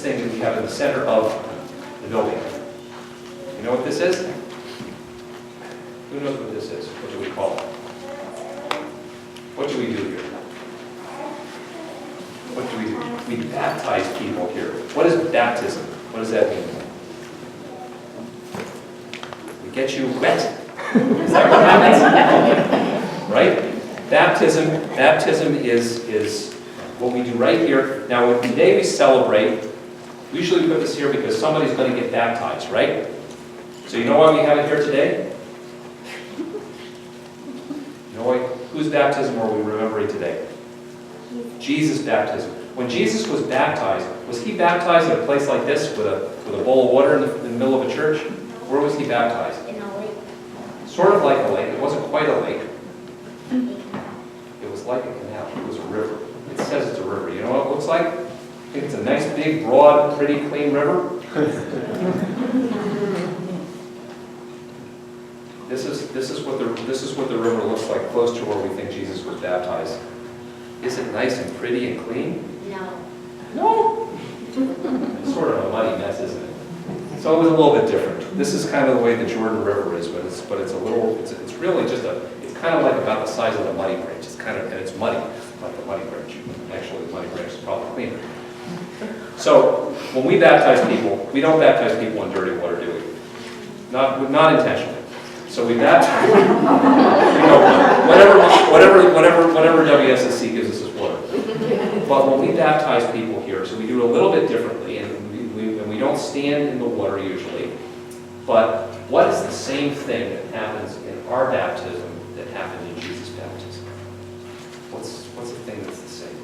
thing that we have in the center of the building. You know what this is? Who knows what this is? What do we call it? What do we do here? What do we do? We baptize people here. What is baptism? What does that mean? We get you wet. Is that what happens? Right? Baptism is what we do right here. Now, the day we celebrate, usually we put this here because somebody's going to get baptized, right? So you know why we have it here today? You know why? Whose baptism are we remembering today? Jesus' baptism. When Jesus was baptized, was he baptized in a place like this with a bowl of water in the middle of a church? Where was he baptized? In a lake. Sort of like a lake. It wasn't quite a lake. It was like a canal. It was a river. It says it's a river. You know what it looks like? I think it's a nice, big, broad, pretty, clean river. This is what the river looks like close to where we think Jesus was baptized. Is it nice and pretty and clean? No. No. It's sort of a muddy mess, isn't it? So it was a little bit different. This is kind of the way the Jordan River is, but it's really just it's kind of like about the size of the Muddy Branch. And it's muddy, like the Muddy Branch. Actually, the Muddy Branch is probably cleaner. So when we baptize people, we don't baptize people in dirty water, do we? Not intentionally. So we baptize, whatever WSSC gives us is water. But when we baptize people here, so we do it a little bit differently, and we don't stand in the water usually. But what is the same thing that happens in our baptism that happened in Jesus' baptism? What's the thing that's the same?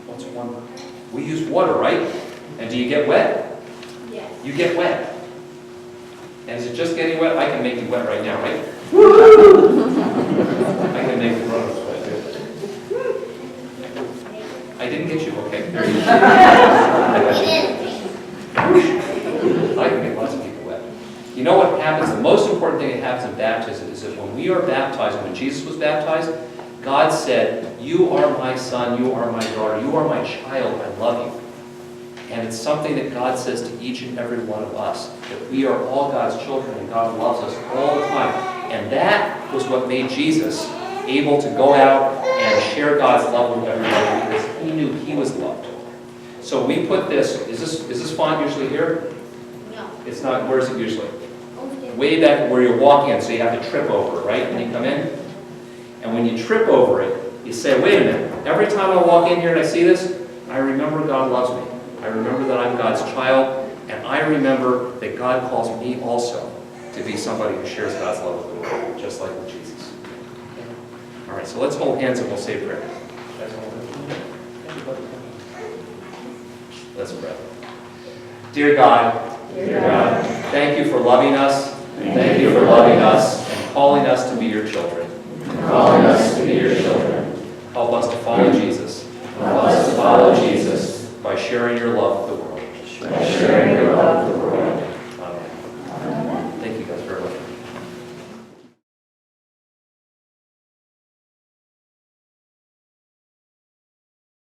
What's one? We use water, right? And do you get wet? Yes. You get wet. And is it just getting wet? I can make you wet right now, right? I can make you run wet. I didn't get you. Okay, there you go. I can make lots of people wet. You know what happens? The most important thing that happens in baptism is that when we are baptized, when Jesus was baptized, God said, "You are my son, you are my daughter, you are my child, I love you." And it's something that God says to each and every one of us, that we are all God's children and God loves us all the time. And that was what made Jesus able to go out and share God's love with everybody because he knew he was loved. So we put this, is this font usually here? No. It's not, where is it usually? Okay. Way back where you're walking, so you have to trip over it, right, when you come in? And when you trip over it, you say, wait a minute, every time I walk in here and I see this, I remember God loves me. I remember that I'm God's child, and I remember that God calls me also to be somebody who shares God's love with the world, just like with Jesus. All right, so let's hold hands and we'll say a prayer. Let's pray. Dear God, thank you for loving us. Thank you for loving us and calling us to be your children. Help us to follow Jesus. By sharing your love